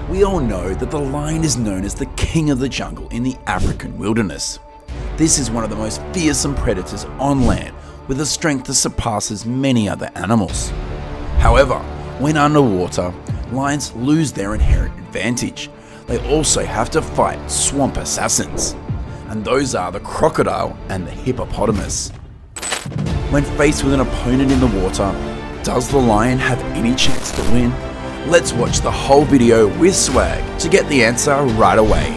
We all know that the lion is known as the king of the jungle in the African wilderness. This is one of the most fearsome predators on land, with a strength that surpasses many other animals. However, when underwater, lions lose their inherent advantage. They also have to fight swamp assassins, and those are the crocodile and the hippopotamus. When faced with an opponent in the water, does the lion have any chance to win? Let's watch the whole video with swag to get the answer right away.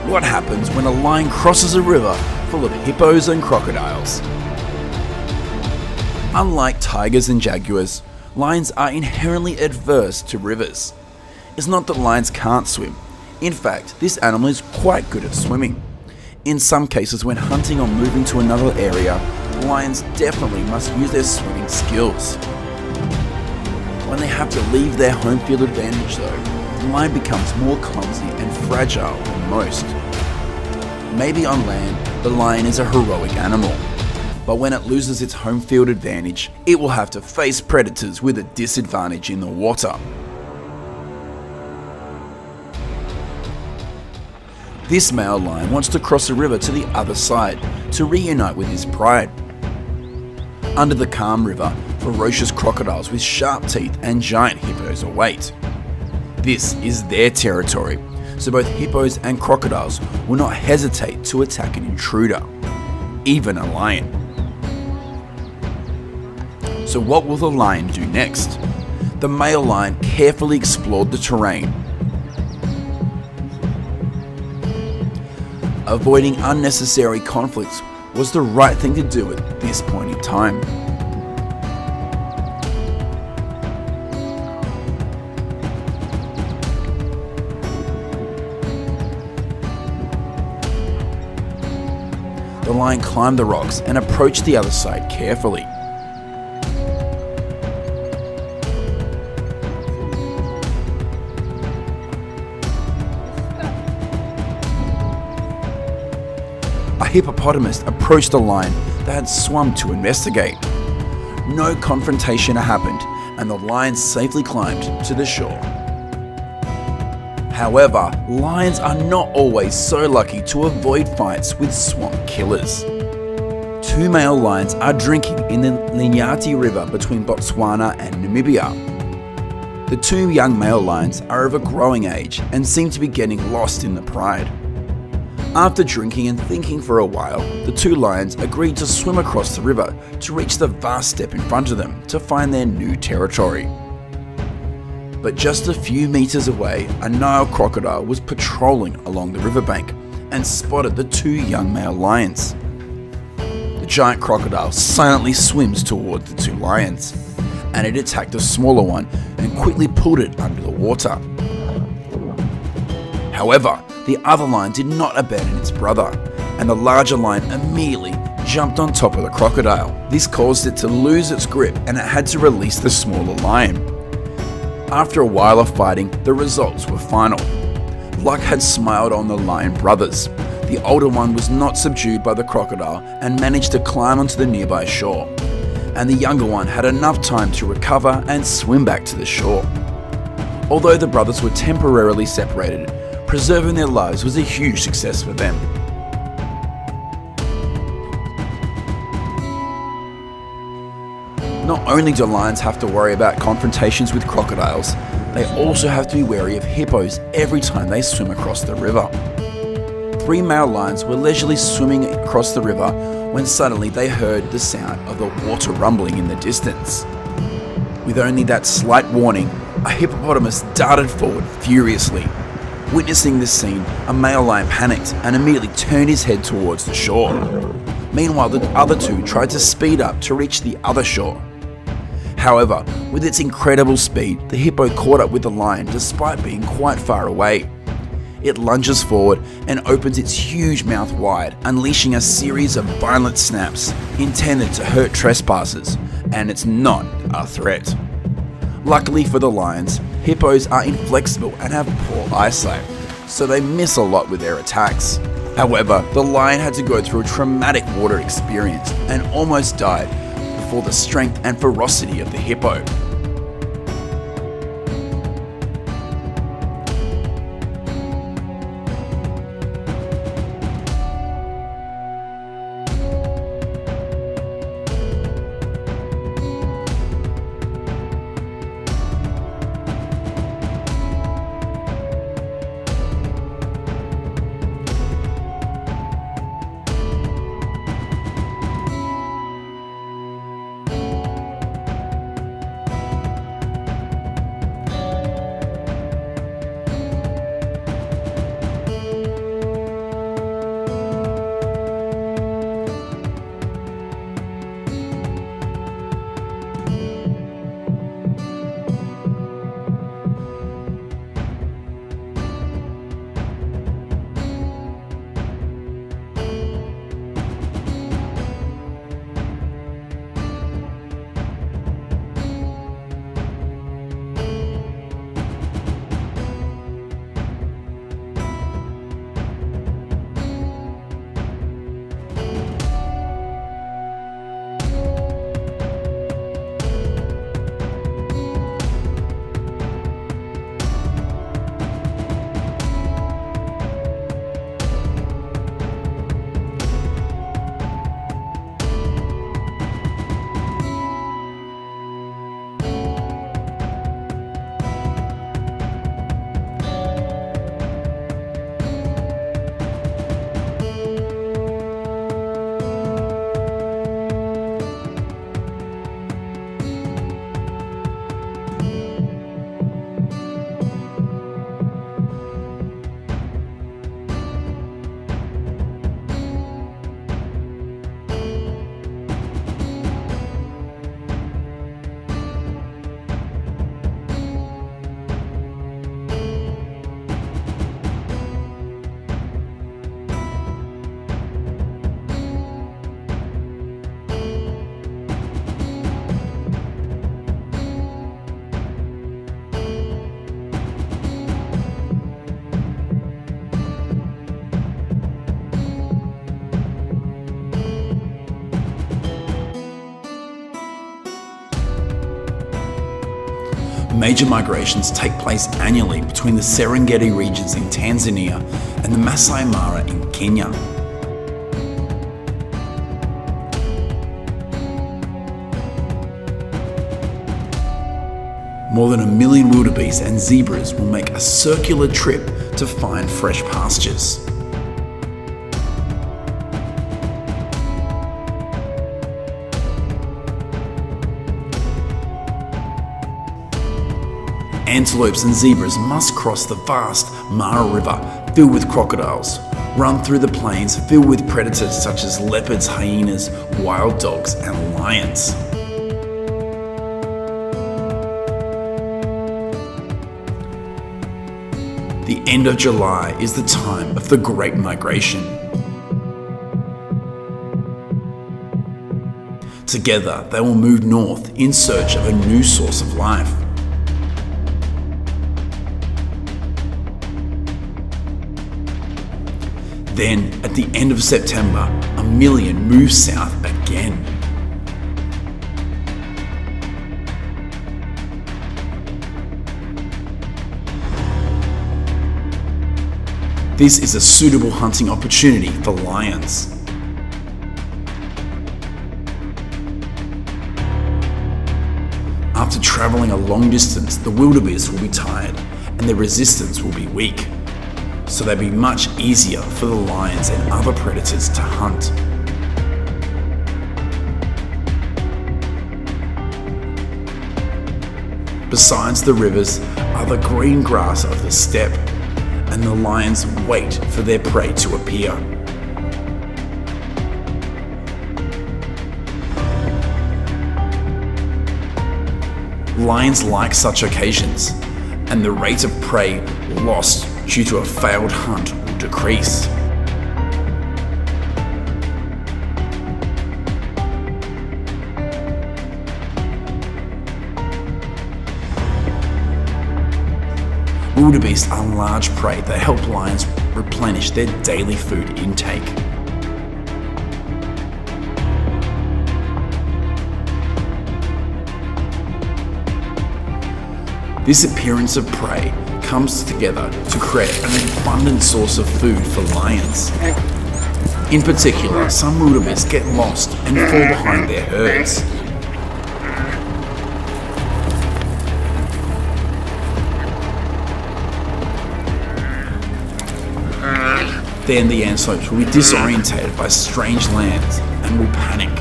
What happens when a lion crosses a river full of hippos and crocodiles? Unlike tigers and jaguars, lions are inherently adverse to rivers. It's not that lions can't swim. In fact, this animal is quite good at swimming. In some cases, when hunting or moving to another area, lions definitely must use their swimming skills. When they have to leave their home field advantage though, the lion becomes more clumsy and fragile than most. Maybe on land, the lion is a heroic animal, but when it loses its home field advantage, it will have to face predators with a disadvantage in the water. This male lion wants to cross a river to the other side to reunite with his pride. Under the calm river, ferocious crocodiles with sharp teeth and giant hippos await. This is their territory, so both hippos and crocodiles will not hesitate to attack an intruder, even a lion. So what will the lion do next? The male lion carefully explored the terrain. Avoiding unnecessary conflicts was the right thing to do at this point in time. The lion climbed the rocks and approached the other side carefully. A hippopotamus approached the lion that had swum to investigate. No confrontation happened, and the lion safely climbed to the shore. However, lions are not always so lucky to avoid fights with swamp killers. Two male lions are drinking in the Linyati River between Botswana and Namibia. The two young male lions are of a growing age and seem to be getting lost in the pride. After drinking and thinking for a while, the two lions agreed to swim across the river to reach the vast steppe in front of them to find their new territory. But just a few meters away, a Nile crocodile was patrolling along the riverbank and spotted the two young male lions. The giant crocodile silently swims towards the two lions, and it attacked the smaller one and quickly pulled it under the water. However, the other lion did not abandon its brother, and the larger lion immediately jumped on top of the crocodile. This caused it to lose its grip, and it had to release the smaller lion. After a while of fighting, the results were final. Luck had smiled on the lion brothers. The older one was not subdued by the crocodile and managed to climb onto the nearby shore, and the younger one had enough time to recover and swim back to the shore. Although the brothers were temporarily separated, preserving their lives was a huge success for them. Not only do lions have to worry about confrontations with crocodiles, they also have to be wary of hippos every time they swim across the river. Three male lions were leisurely swimming across the river when suddenly they heard the sound of the water rumbling in the distance. With only that slight warning, a hippopotamus darted forward furiously. Witnessing this scene, a male lion panicked and immediately turned his head towards the shore. Meanwhile, the other two tried to speed up to reach the other shore. However, with its incredible speed, the hippo caught up with the lion despite being quite far away. It lunges forward and opens its huge mouth wide, unleashing a series of violent snaps intended to hurt trespassers, and it's not a threat. Luckily for the lions, hippos are inflexible and have poor eyesight, so they miss a lot with their attacks. However, the lion had to go through a traumatic water experience and almost died before the strength and ferocity of the hippo. Major migrations take place annually between the Serengeti regions in Tanzania and the Masai Mara in Kenya. More than 1 million wildebeest and zebras will make a circular trip to find fresh pastures. Antelopes and zebras must cross the vast Mara River filled with crocodiles, run through the plains filled with predators such as leopards, hyenas, wild dogs and lions. The end of July is the time of the Great Migration. Together, they will move north in search of a new source of life. Then, at the end of September, 1 million move south again. This is a suitable hunting opportunity for lions. After travelling a long distance, the wildebeest will be tired and their resistance will be weak, so they'll be much easier for the lions and other predators to hunt. Besides the rivers are the green grass of the steppe, and the lions wait for their prey to appear. Lions like such occasions, and the rate of prey lost due to a failed hunt will decrease. Wildebeest are large prey that help lions replenish their daily food intake. This appearance of prey comes together to create an abundant source of food for lions. In particular, some wildebeest get lost and fall behind their herds. Then the antelopes will be disorientated by strange lands and will panic.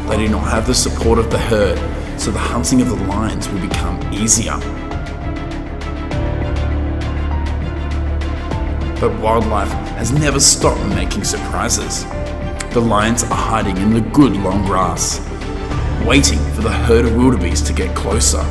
They do not have the support of the herd, so the hunting of the lions will become easier. But wildlife has never stopped making surprises. The lions are hiding in the good long grass, waiting for the herd of wildebeest to get closer.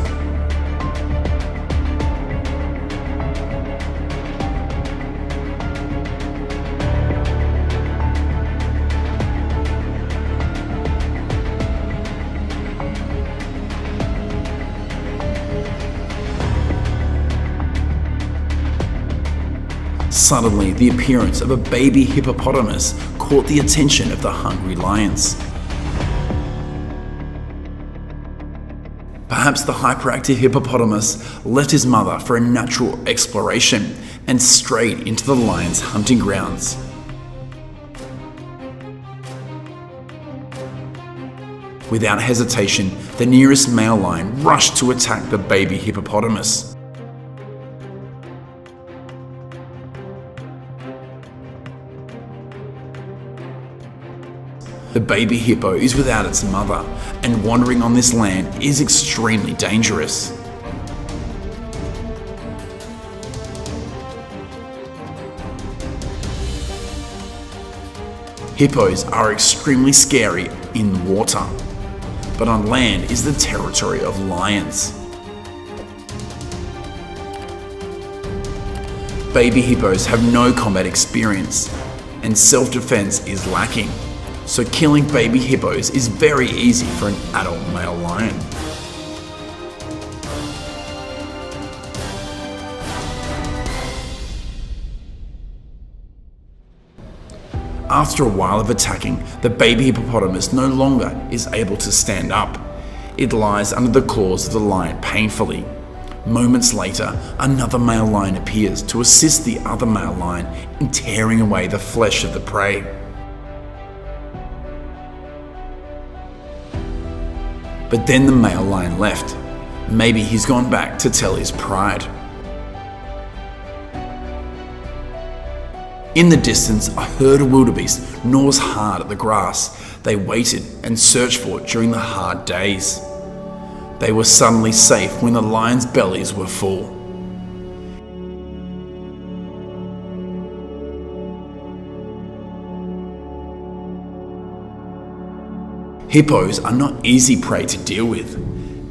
Suddenly, the appearance of a baby hippopotamus caught the attention of the hungry lions. Perhaps the hyperactive hippopotamus left his mother for a natural exploration and strayed into the lions' hunting grounds. Without hesitation, the nearest male lion rushed to attack the baby hippopotamus. The baby hippo is without its mother, and wandering on this land is extremely dangerous. Hippos are extremely scary in water, but on land is the territory of lions. Baby hippos have no combat experience, and self-defense is lacking. So killing baby hippos is very easy for an adult male lion. After a while of attacking, the baby hippopotamus no longer is able to stand up. It lies under the claws of the lion painfully. Moments later, another male lion appears to assist the other male lion in tearing away the flesh of the prey. But then the male lion left. Maybe he's gone back to tell his pride. In the distance, a herd of wildebeest gnaws hard at the grass they waited and searched for during the hard days. They were suddenly safe when the lions' bellies were full. Hippos are not easy prey to deal with.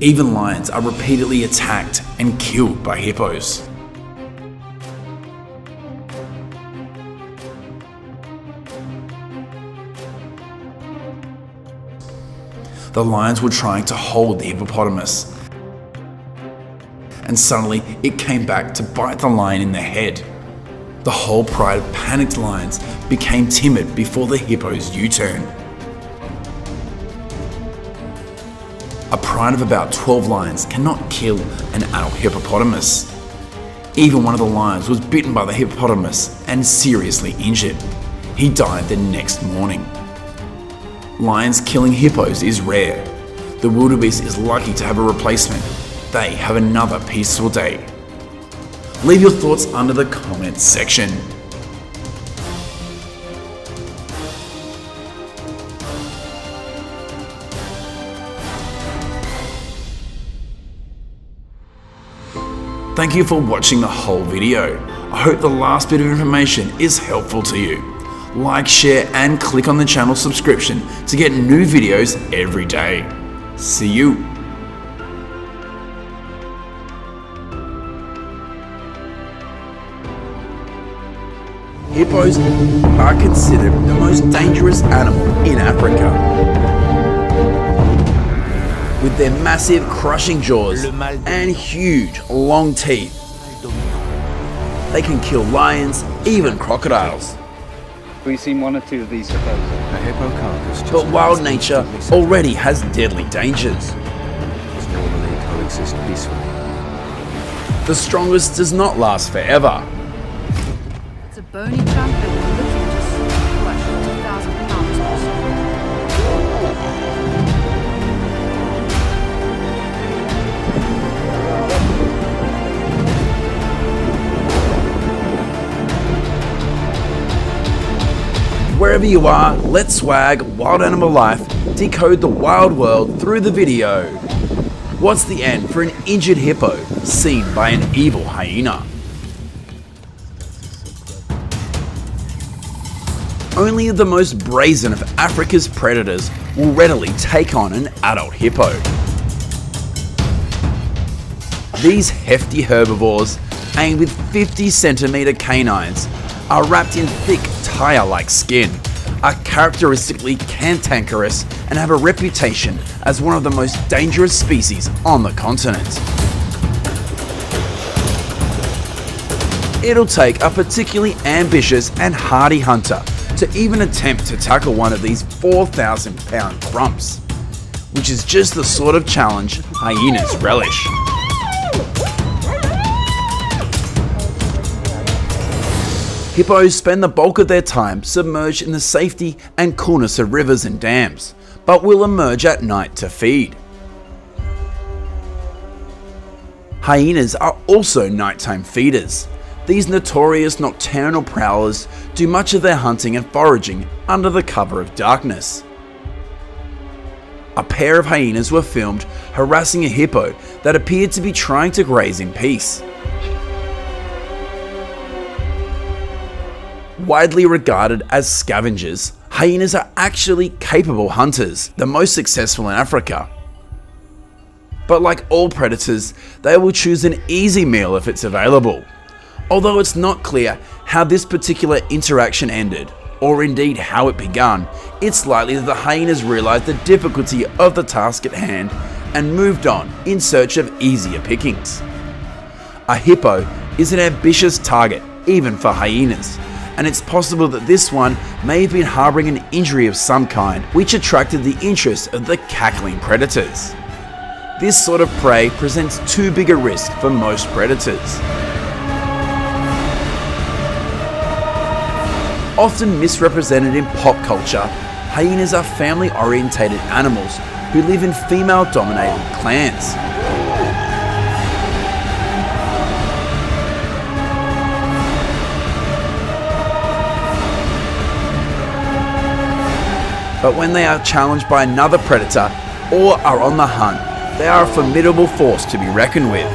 Even lions are repeatedly attacked and killed by hippos. The lions were trying to hold the hippopotamus, and suddenly it came back to bite the lion in the head. The whole pride of panicked lions became timid before the hippo's U-turn. A pride of about 12 lions cannot kill an adult hippopotamus. Even one of the lions was bitten by the hippopotamus and seriously injured. He died the next morning. Lions killing hippos is rare. The wildebeest is lucky to have a replacement. They have another peaceful day. Leave your thoughts under the comments section. Thank you for watching the whole video. I hope the last bit of information is helpful to you. Like, share and click on the channel subscription to get new videos every day. See you. Hippos are considered the most dangerous animal in Africa. With their massive crushing jaws and huge long teeth, they can kill lions, even crocodiles. We've seen one or two of these hippos. A hippo carcass. But wild nature already has deadly dangers. Normally coexist peacefully. The strongest does not last forever. It's a bony chunk that we're looking to crush 2,000 pounds or so. Wherever you are, let's swag Wild Animal Life decode the wild world through the video. What's the end for an injured hippo seen by an evil hyena? Only the most brazen of Africa's predators will readily take on an adult hippo. These hefty herbivores, aimed with 50-centimeter canines, are wrapped in thick tire-like skin, are characteristically cantankerous and have a reputation as one of the most dangerous species on the continent. It'll take a particularly ambitious and hardy hunter to even attempt to tackle one of these 4,000-pound grumps, which is just the sort of challenge hyenas relish. Hippos spend the bulk of their time submerged in the safety and coolness of rivers and dams, but will emerge at night to feed. Hyenas are also nighttime feeders. These notorious nocturnal prowlers do much of their hunting and foraging under the cover of darkness. A pair of hyenas were filmed harassing a hippo that appeared to be trying to graze in peace. Widely regarded as scavengers, hyenas are actually capable hunters, the most successful in Africa. But like all predators, they will choose an easy meal if it's available. Although it's not clear how this particular interaction ended, or indeed how it began, it's likely that the hyenas realized the difficulty of the task at hand and moved on in search of easier pickings. A hippo is an ambitious target, even for hyenas, and it's possible that this one may have been harboring an injury of some kind which attracted the interest of the cackling predators. This sort of prey presents too big a risk for most predators. Often misrepresented in pop culture, hyenas are family-orientated animals who live in female-dominated clans. But when they are challenged by another predator or are on the hunt, they are a formidable force to be reckoned with.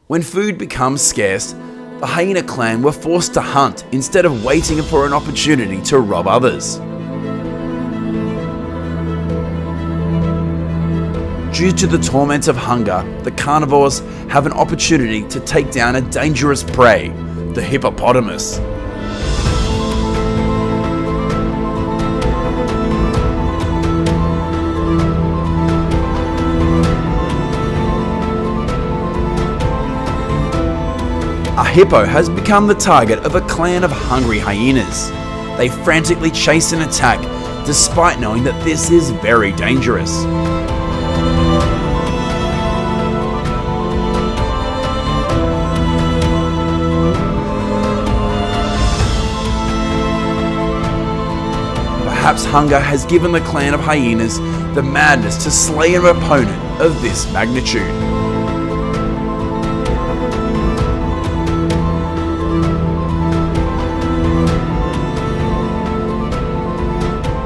When food becomes scarce, the hyena clan were forced to hunt instead of waiting for an opportunity to rob others. Due to the torment of hunger, the carnivores have an opportunity to take down a dangerous prey, the hippopotamus. A hippo has become the target of a clan of hungry hyenas. They frantically chase and attack, despite knowing that this is very dangerous. Perhaps hunger has given the clan of hyenas the madness to slay an opponent of this magnitude.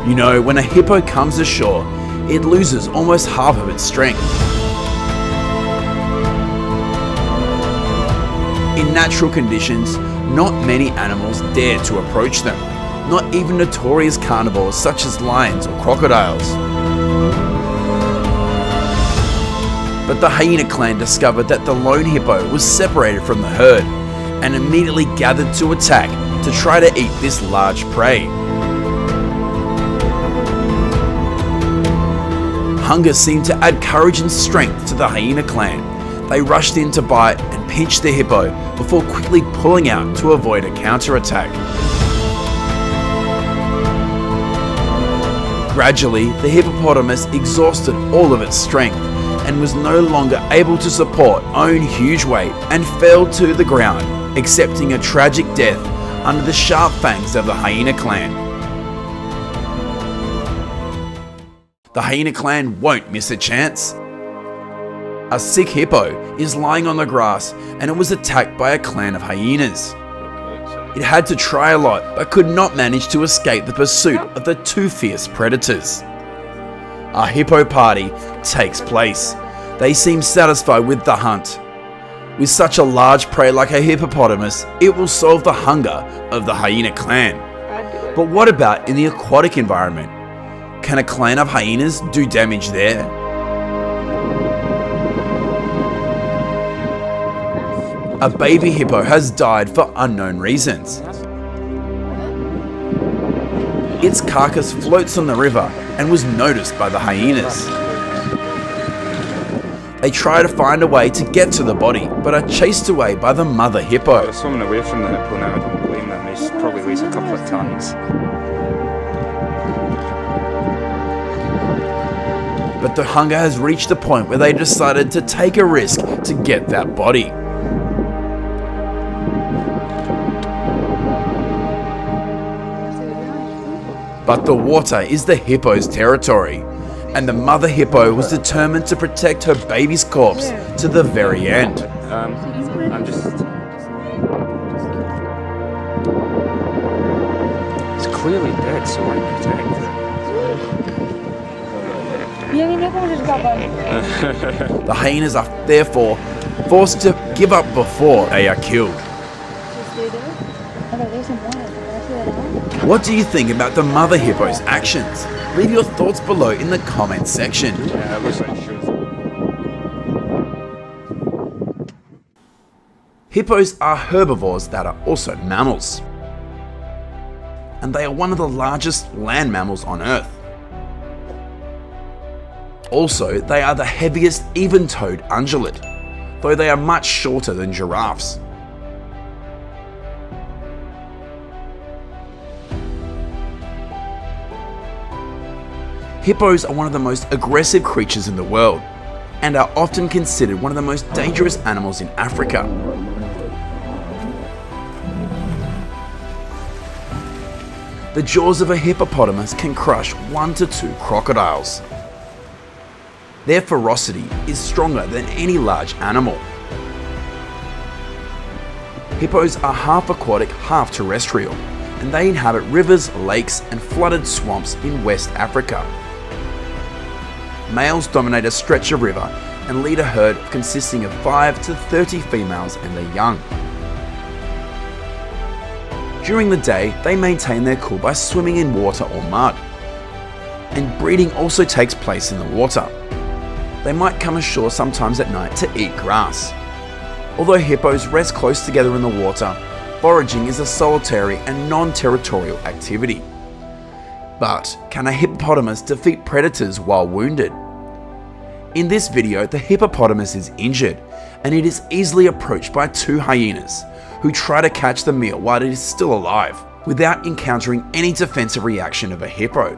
You know, when a hippo comes ashore, it loses almost half of its strength. In natural conditions, not many animals dare to approach them. Not even notorious carnivores such as lions or crocodiles. But the hyena clan discovered that the lone hippo was separated from the herd and immediately gathered to attack to try to eat this large prey. Hunger seemed to add courage and strength to the hyena clan. They rushed in to bite and pinch the hippo before quickly pulling out to avoid a counterattack. Gradually, the hippopotamus exhausted all of its strength and was no longer able to support own huge weight and fell to the ground, accepting a tragic death under the sharp fangs of the hyena clan. The hyena clan won't miss a chance. A sick hippo is lying on the grass and it was attacked by a clan of hyenas. It had to try a lot, but could not manage to escape the pursuit of the two fierce predators. A hippo party takes place. They seem satisfied with the hunt. With such a large prey like a hippopotamus, it will solve the hunger of the hyena clan. But what about in the aquatic environment? Can a clan of hyenas do damage there? A baby hippo has died for unknown reasons. Its carcass floats on the river and was noticed by the hyenas. They try to find a way to get to the body, but are chased away by the mother hippo. We're swimming away from the hippo now, I don't blame them, he probably weighs a couple of tons. But the hunger has reached a point where they decided to take a risk to get that body. But the water is the hippo's territory, and the mother hippo was determined to protect her baby's corpse to the very end. I'm just... It's clearly dead, so why protect it? The hyenas are therefore forced to give up before they are killed. What do you think about the mother hippo's actions? Leave your thoughts below in the comments section. Yeah, it looks like shoes. Hippos are herbivores that are also mammals. And they are one of the largest land mammals on Earth. Also, they are the heaviest even-toed ungulate, though they are much shorter than giraffes. Hippos are one of the most aggressive creatures in the world and are often considered one of the most dangerous animals in Africa. The jaws of a hippopotamus can crush 1 to 2 crocodiles. Their ferocity is stronger than any large animal. Hippos are half aquatic, half terrestrial, and they inhabit rivers, lakes, and flooded swamps in West Africa. Males dominate a stretch of river and lead a herd consisting of 5 to 30 females and their young. During the day, they maintain their cool by swimming in water or mud, and breeding also takes place in the water. They might come ashore sometimes at night to eat grass. Although hippos rest close together in the water, foraging is a solitary and non-territorial activity. But can a hippopotamus defeat predators while wounded? In this video, the hippopotamus is injured, and it is easily approached by 2 hyenas, who try to catch the meal while it is still alive, without encountering any defensive reaction of a hippo.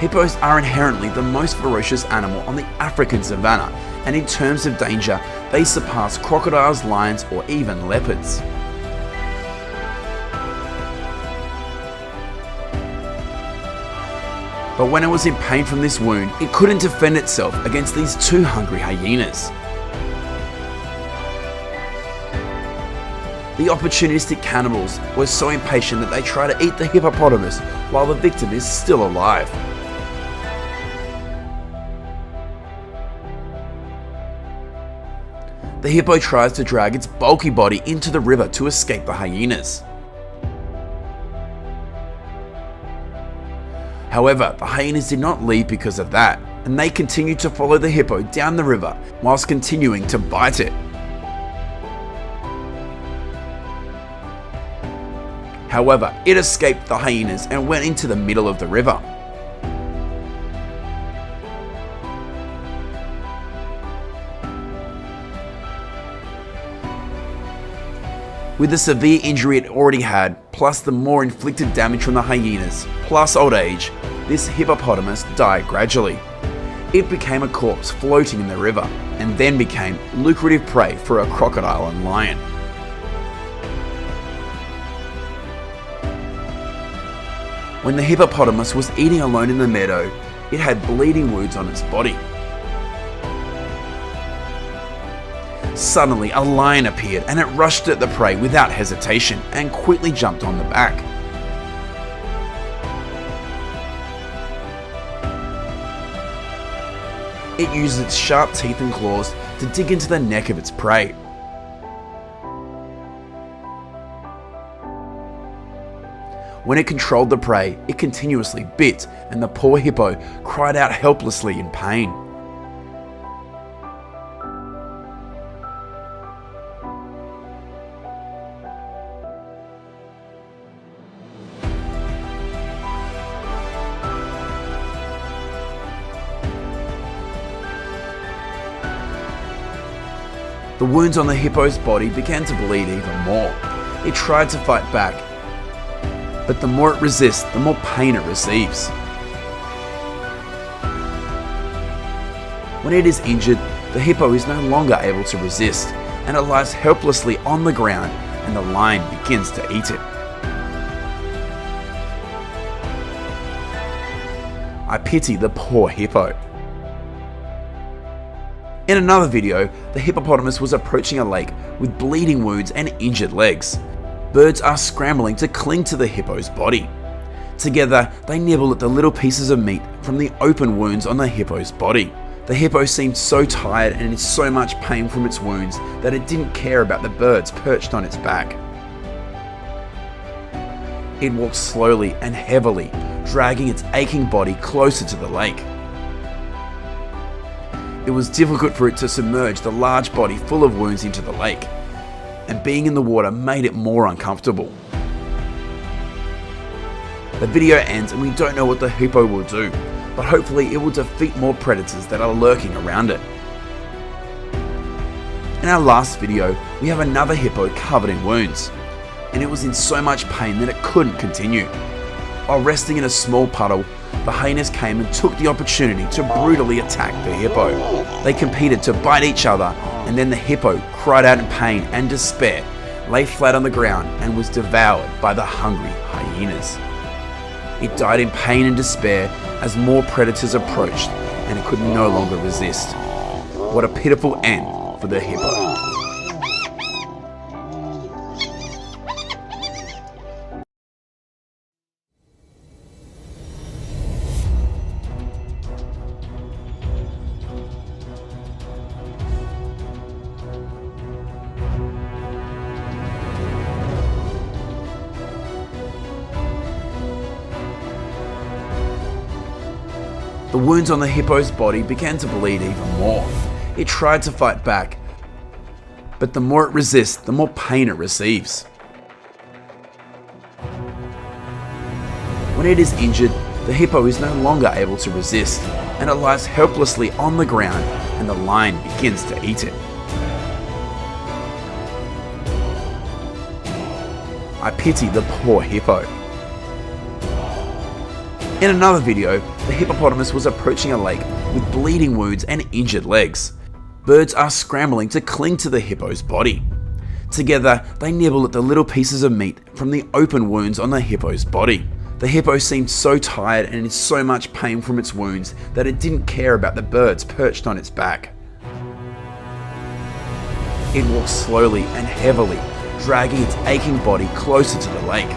Hippos are inherently the most ferocious animal on the African savanna, and in terms of danger, they surpass crocodiles, lions, or even leopards. But when it was in pain from this wound, it couldn't defend itself against these 2 hungry hyenas. The opportunistic cannibals were so impatient that they try to eat the hippopotamus while the victim is still alive. The hippo tries to drag its bulky body into the river to escape the hyenas. However, the hyenas did not leave because of that, and they continued to follow the hippo down the river whilst continuing to bite it. However, it escaped the hyenas and went into the middle of the river. With the severe injury it already had, plus the more inflicted damage from the hyenas, plus old age, this hippopotamus died gradually. It became a corpse floating in the river, and then became lucrative prey for a crocodile and lion. When the hippopotamus was eating alone in the meadow, it had bleeding wounds on its body. Suddenly, a lion appeared and it rushed at the prey without hesitation and quickly jumped on the back. It used its sharp teeth and claws to dig into the neck of its prey. When it controlled the prey, it continuously bit, and the poor hippo cried out helplessly in pain. The wounds on the hippo's body began to bleed even more. It tried to fight back, but the more it resists, the more pain it receives. When it is injured, the hippo is no longer able to resist, and it lies helplessly on the ground, and the lion begins to eat it. I pity the poor hippo. In another video, the hippopotamus was approaching a lake with bleeding wounds and injured legs. Birds are scrambling to cling to the hippo's body. Together, they nibble at the little pieces of meat from the open wounds on the hippo's body. The hippo seemed so tired and in so much pain from its wounds that it didn't care about the birds perched on its back. It walked slowly and heavily, dragging its aching body closer to the lake. It was difficult for it to submerge the large body full of wounds into the lake, and being in the water made it more uncomfortable. The video ends and we don't know what the hippo will do, but hopefully it will defeat more predators that are lurking around it. In our last video, we have another hippo covered in wounds, and it was in so much pain that it couldn't continue. While resting in a small puddle, the hyenas came and took the opportunity to brutally attack the hippo. They competed to bite each other, and then the hippo cried out in pain and despair, lay flat on the ground, and was devoured by the hungry hyenas. It died in pain and despair as more predators approached, and it could no longer resist. What a pitiful end for the hippo. The wounds on the hippo's body began to bleed even more. It tried to fight back, but the more it resists, the more pain it receives. When it is injured, the hippo is no longer able to resist, and it lies helplessly on the ground, and the lion begins to eat it. I pity the poor hippo. In another video, the hippopotamus was approaching a lake with bleeding wounds and injured legs. Birds are scrambling to cling to the hippo's body. Together, they nibble at the little pieces of meat from the open wounds on the hippo's body. The hippo seemed so tired and in so much pain from its wounds that it didn't care about the birds perched on its back. It walked slowly and heavily, dragging its aching body closer to the lake.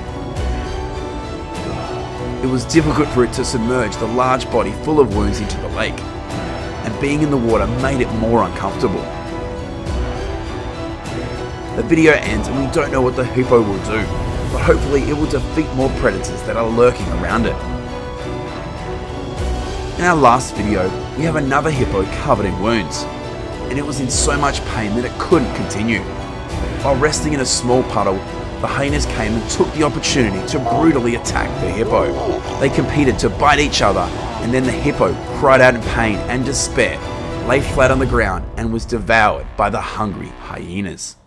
It was difficult for it to submerge the large body full of wounds into the lake, and being in the water made it more uncomfortable. The video ends and we don't know what the hippo will do, but hopefully it will defeat more predators that are lurking around it. In our last video, we have another hippo covered in wounds, and it was in so much pain that it couldn't continue. While resting in a small puddle, the hyenas came and took the opportunity to brutally attack the hippo. They competed to bite each other, and then the hippo cried out in pain and despair, lay flat on the ground, and was devoured by the hungry hyenas.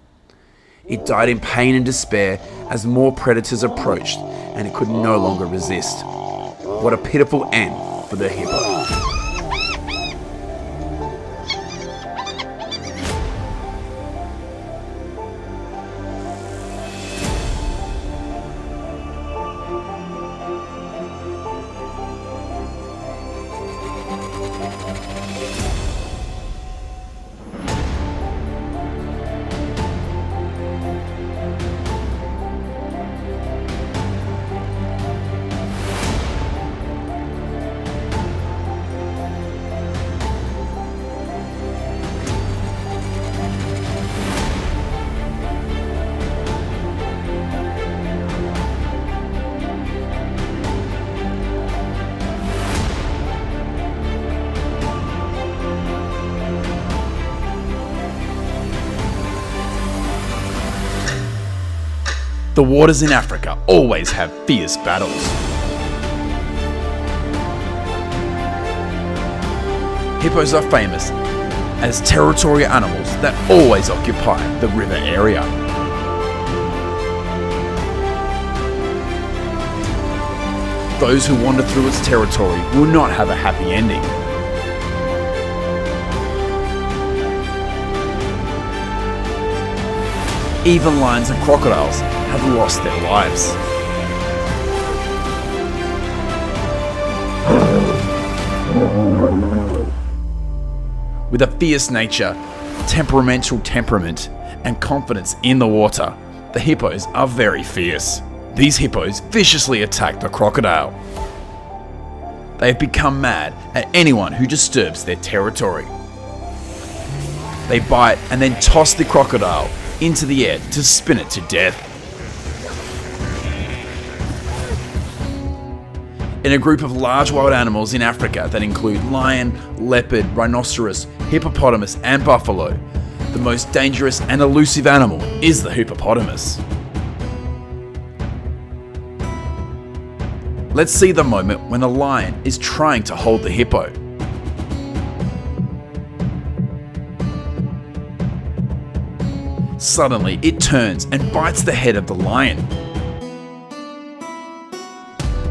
It died in pain and despair as more predators approached, and it could no longer resist. What a pitiful end for the hippo. The waters in Africa always have fierce battles. Hippos are famous as territorial animals that always occupy the river area. Those who wander through its territory will not have a happy ending. Even lions and crocodiles have lost their lives. With a fierce nature, temperamental temperament, and confidence in the water, the hippos are very fierce. These hippos viciously attack the crocodile. They have become mad at anyone who disturbs their territory. They bite and then toss the crocodile into the air to spin it to death. In a group of large wild animals in Africa that include lion, leopard, rhinoceros, hippopotamus, and buffalo, the most dangerous and elusive animal is the hippopotamus. Let's see the moment when the lion is trying to hold the hippo. Suddenly, it turns and bites the head of the lion.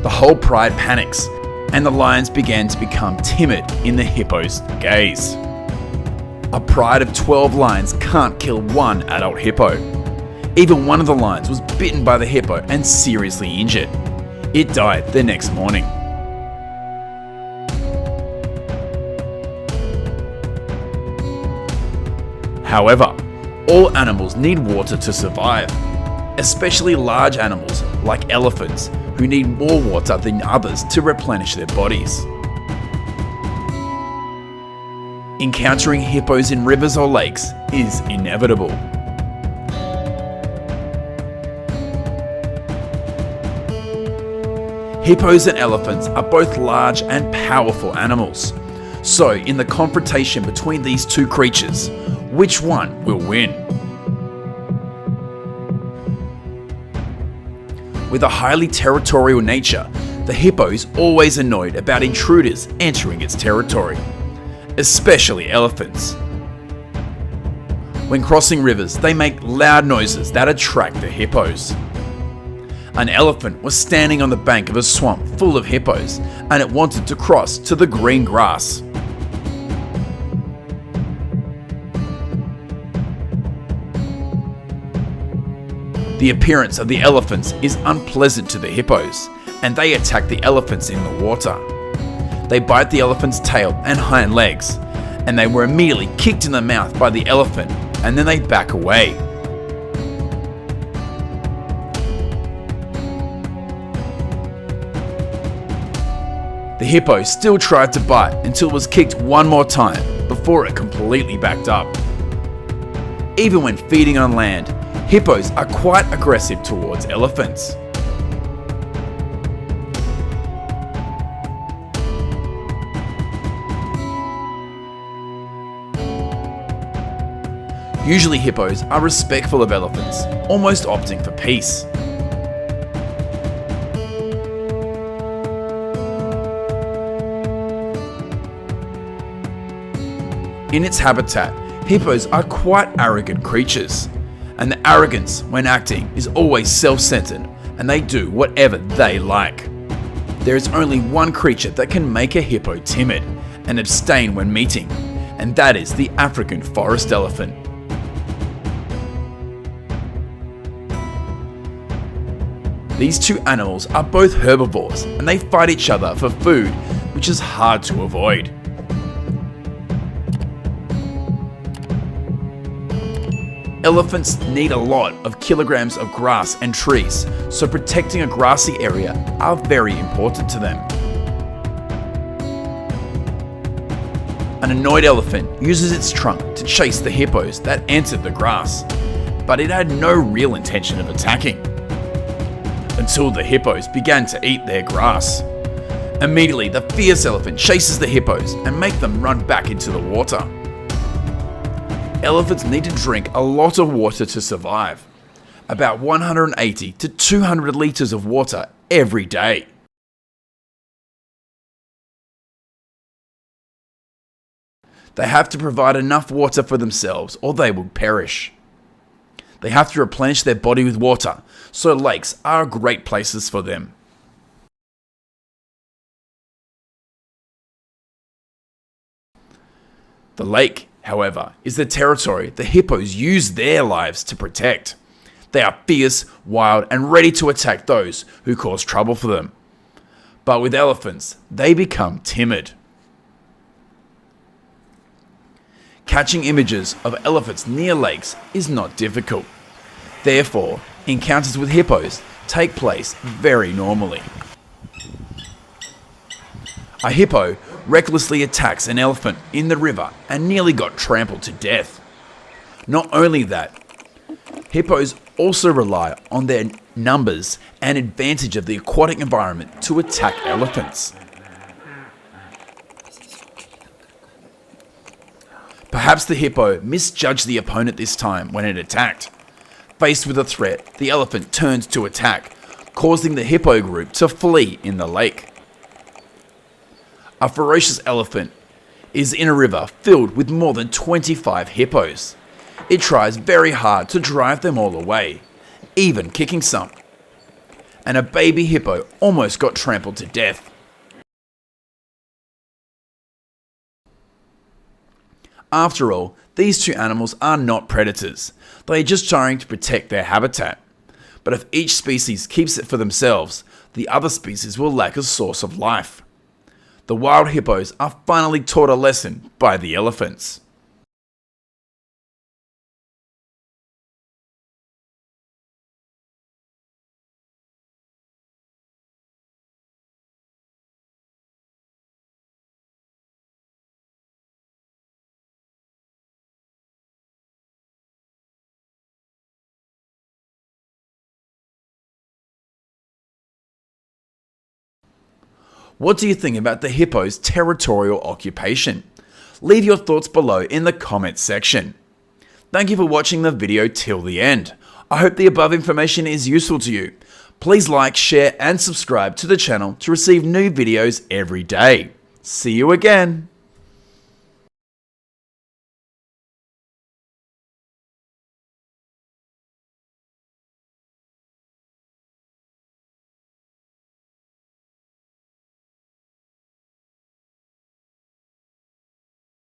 The whole pride panics, and the lions began to become timid in the hippo's gaze. A pride of 12 lions can't kill one adult hippo. Even one of the lions was bitten by the hippo and seriously injured. It died the next morning. However, all animals need water to survive, especially large animals like elephants, who need more water than others to replenish their bodies. Encountering hippos in rivers or lakes is inevitable. Hippos and elephants are both large and powerful animals. So, in the confrontation between these two creatures, which one will win? With a highly territorial nature, the hippo is always annoyed about intruders entering its territory, especially elephants. When crossing rivers, they make loud noises that attract the hippos. An elephant was standing on the bank of a swamp full of hippos, and it wanted to cross to the green grass. The appearance of the elephants is unpleasant to the hippos, and they attack the elephants in the water. They bite the elephant's tail and hind legs, and they were immediately kicked in the mouth by the elephant, and then they back away. The hippo still tried to bite until it was kicked one more time before it completely backed up. Even when feeding on land, hippos are quite aggressive towards elephants. Usually hippos are respectful of elephants, almost opting for peace. In its habitat, hippos are quite arrogant creatures, and the arrogance when acting is always self-centered, and they do whatever they like. There is only one creature that can make a hippo timid and abstain when meeting, and that is the African forest elephant. These two animals are both herbivores, and they fight each other for food, which is hard to avoid. Elephants need a lot of kilograms of grass and trees, so protecting a grassy area are very important to them. An annoyed elephant uses its trunk to chase the hippos that entered the grass, but it had no real intention of attacking. Until the hippos began to eat their grass. Immediately, the fierce elephant chases the hippos and makes them run back into the water. Elephants need to drink a lot of water to survive, about 180 to 200 litres of water every day. They have to provide enough water for themselves or they will perish. They have to replenish their body with water, so lakes are great places for them. The lake, however, is the territory the hippos use their lives to protect. They are fierce, wild, and ready to attack those who cause trouble for them. But with elephants, they become timid. Catching images of elephants near lakes is not difficult. Therefore, encounters with hippos take place very normally. A hippo recklessly attacks an elephant in the river and nearly got trampled to death. Not only that, hippos also rely on their numbers and advantage of the aquatic environment to attack elephants. Perhaps the hippo misjudged the opponent this time when it attacked. Faced with a threat, the elephant turned to attack, causing the hippo group to flee in the lake. A ferocious elephant is in a river filled with more than 25 hippos. It tries very hard to drive them all away, even kicking some. And a baby hippo almost got trampled to death. After all, these two animals are not predators. They are just trying to protect their habitat. But if each species keeps it for themselves, the other species will lack a source of life. The wild hippos are finally taught a lesson by the elephants. What do you think about the hippo's territorial occupation? Leave your thoughts below in the comments section. Thank you for watching the video till the end. I hope the above information is useful to you. Please like, share and subscribe to the channel to receive new videos every day. See you again.